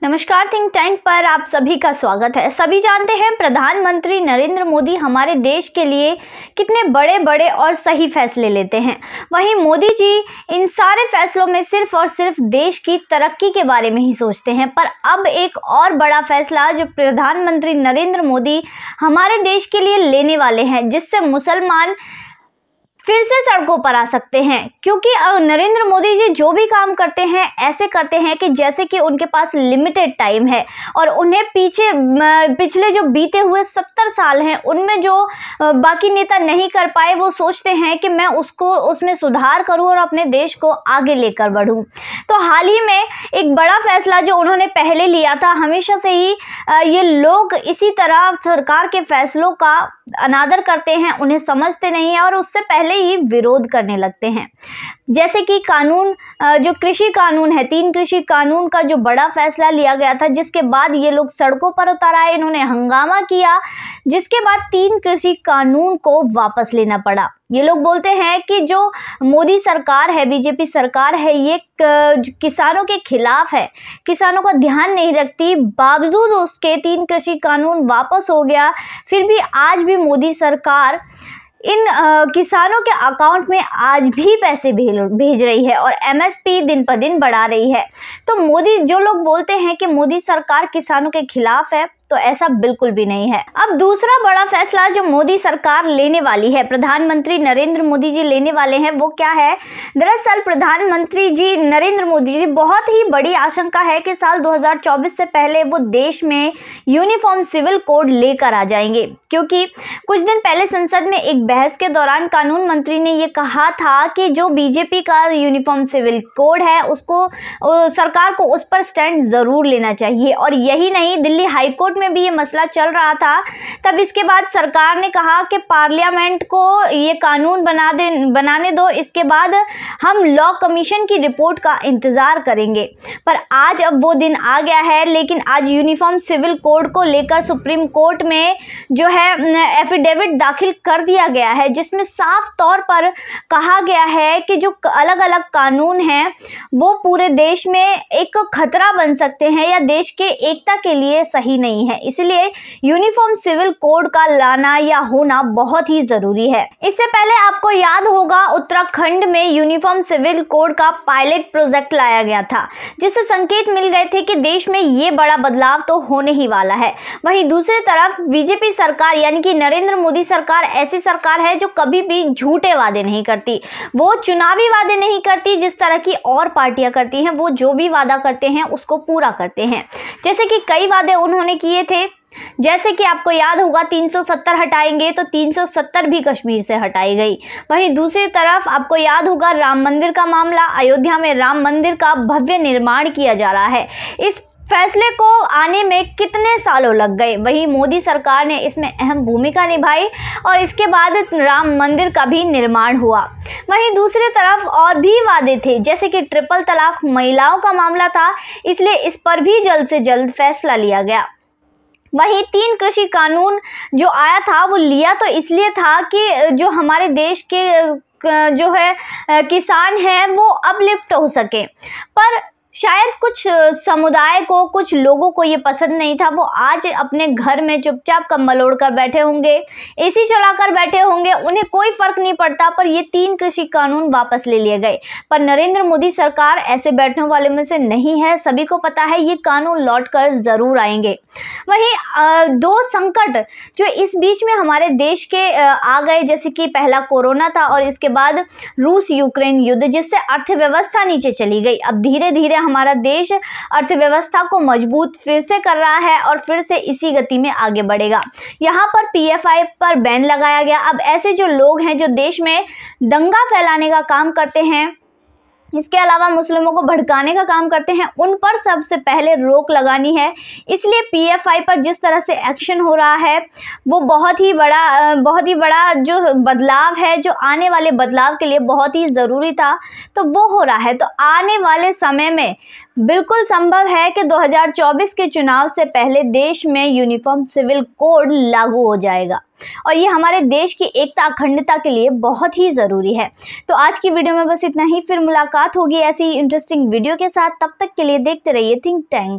नमस्कार, think tank पर आप सभी का स्वागत है। सभी जानते हैं प्रधानमंत्री नरेंद्र मोदी हमारे देश के लिए कितने बड़े बड़े और सही फैसले लेते हैं। वहीं मोदी जी इन सारे फैसलों में सिर्फ और सिर्फ देश की तरक्की के बारे में ही सोचते हैं। पर अब एक और बड़ा फैसला जो प्रधानमंत्री नरेंद्र मोदी हमारे देश के लिए लेने वाले हैं, जिससे मुसलमान फिर से सड़कों पर आ सकते हैं। क्योंकि नरेंद्र मोदी जी जो भी काम करते हैं ऐसे करते हैं कि जैसे कि उनके पास लिमिटेड टाइम है और उन्हें पिछले जो बीते हुए 70 साल हैं उनमें जो बाकी नेता नहीं कर पाए, वो सोचते हैं कि मैं उसमें सुधार करूं और अपने देश को आगे लेकर बढ़ूं। तो हाल ही में एक बड़ा फैसला जो उन्होंने पहले लिया था, हमेशा से ही ये लोग इसी तरह सरकार के फैसलों का अनादर करते हैं, उन्हें समझते नहीं है और उससे पहले ही विरोध करने लगते हैं। जैसे कि कानून, जो कृषि कानून है, 3 कृषि कानून का जो बड़ा फैसला लिया गया था, जिसके बाद ये लोग सड़कों पर उतर आए, इन्होंने हंगामा किया, जिसके बाद 3 कृषि कानून को वापस लेना पड़ा। ये लोग बोलते हैं कि जो मोदी सरकार है, बीजेपी सरकार है, ये किसानों के खिलाफ है, किसानों का ध्यान नहीं रखती। बावजूद उसके 3 कृषि कानून वापस हो गया, फिर भी आज भी मोदी सरकार इन किसानों के अकाउंट में आज भी पैसे भेज रही है और एमएसपी दिन पर दिन बढ़ा रही है। तो जो लोग बोलते हैं कि मोदी सरकार किसानों के खिलाफ है, तो ऐसा बिल्कुल भी नहीं है। अब दूसरा बड़ा फैसला जो मोदी सरकार लेने वाली है, प्रधानमंत्री नरेंद्र मोदी जी लेने वाले हैं, वो क्या है? दरअसल प्रधानमंत्री जी नरेंद्र मोदी जी बहुत ही बड़ी आशंका है कि साल 2024 से पहले वो देश में यूनिफॉर्म सिविल कोड लेकर आ जाएंगे। क्योंकि कुछ दिन पहले संसद में एक बहस के दौरान कानून मंत्री ने ये कहा था कि जो बीजेपी का यूनिफॉर्म सिविल कोड है, उसको सरकार को उस पर स्टैंड जरूर लेना चाहिए। और यही नहीं, दिल्ली हाईकोर्ट में भी ये मसला चल रहा था। तब इसके बाद सरकार ने कहा कि पार्लियामेंट को ये कानून बनाने दो, इसके बाद हम लॉ कमीशन की रिपोर्ट का इंतजार करेंगे। पर आज अब वो दिन आ गया है। लेकिन आज यूनिफॉर्म सिविल कोड को लेकर सुप्रीम कोर्ट में जो है एफिडेविट दाखिल कर दिया गया है, जिसमें साफ तौर पर कहा गया है कि जो अलग अलग कानून हैं वो पूरे देश में एक खतरा बन सकते हैं या देश के एकता के लिए सही नहीं है। इसलिए यूनिफॉर्म सिविल कोड का लाना या होना बहुत ही जरूरी है। इससे पहले आपको याद होगा, उत्तराखंड में यूनिफॉर्म सिविल कोड का पायलट प्रोजेक्ट लाया गया था, जिससे संकेत मिल गए थे कि देश में ये बड़ा बदलाव तो होने ही वाला है। वहीं दूसरी तरफ बीजेपी सरकार यानी कि नरेंद्र मोदी सरकार ऐसी सरकार है जो कभी भी झूठे वादे नहीं करती। वो चुनावी वादे नहीं करती जिस तरह की और पार्टियां करती हैं। वो जो भी वादा करते हैं उसको पूरा करते हैं। जैसे कि कई वादे उन्होंने किए थे, जैसे कि आपको याद होगा 370 हटाएंगे, तो 370 भी कश्मीर से हटाई गई। वहीं दूसरी तरफ आपको याद होगा राम मंदिर का मामला, अयोध्या में राम मंदिर का भव्य निर्माण किया जा रहा है। इस फैसले को आने में कितने सालों लग गए, वहीं मोदी सरकार ने इसमें अहम भूमिका निभाई और इसके बाद राम मंदिर का भी निर्माण हुआ। वहीं दूसरी तरफ और भी वादे थे, जैसे कि ट्रिपल तलाक, महिलाओं का मामला था, इसलिए इस पर भी जल्द से जल्द फैसला लिया गया। वहीं 3 कृषि कानून जो आया था, वो लिया तो इसलिए था कि जो हमारे देश के जो है किसान हैं वो अपलिफ्ट हो सके। पर शायद कुछ समुदाय को, कुछ लोगों को ये पसंद नहीं था। वो आज अपने घर में चुपचाप कंबल ओढ़कर बैठे होंगे, एसी चलाकर बैठे होंगे, उन्हें कोई फर्क नहीं पड़ता। पर ये 3 कृषि कानून वापस ले लिए गए। पर नरेंद्र मोदी सरकार ऐसे बैठने वाले में से नहीं है। सभी को पता है ये कानून लौटकर जरूर आएंगे। वहीं 2 संकट जो इस बीच में हमारे देश के आ गए, जैसे कि पहला कोरोना था और इसके बाद रूस यूक्रेन युद्ध, जिससे अर्थव्यवस्था नीचे चली गई। अब धीरे धीरे हमारा देश अर्थव्यवस्था को मजबूत फिर से कर रहा है और फिर से इसी गति में आगे बढ़ेगा। यहाँ पर पीएफआई पर बैन लगाया गया। अब ऐसे जो लोग हैं जो देश में दंगा फैलाने का काम करते हैं, इसके अलावा मुस्लिमों को भड़काने का काम करते हैं, उन पर सबसे पहले रोक लगानी है। इसलिए पीएफआई पर जिस तरह से एक्शन हो रहा है वो बहुत ही बड़ा जो बदलाव है, जो आने वाले बदलाव के लिए बहुत ही ज़रूरी था, तो वो हो रहा है। तो आने वाले समय में बिल्कुल संभव है कि 2024 के चुनाव से पहले देश में यूनिफॉर्म सिविल कोड लागू हो जाएगा और ये हमारे देश की एकता अखंडता के लिए बहुत ही ज़रूरी है। तो आज की वीडियो में बस इतना ही, फिर मुलाकात होगी ऐसी ही इंटरेस्टिंग वीडियो के साथ। तब तक के लिए देखते रहिए थिंक टैंक।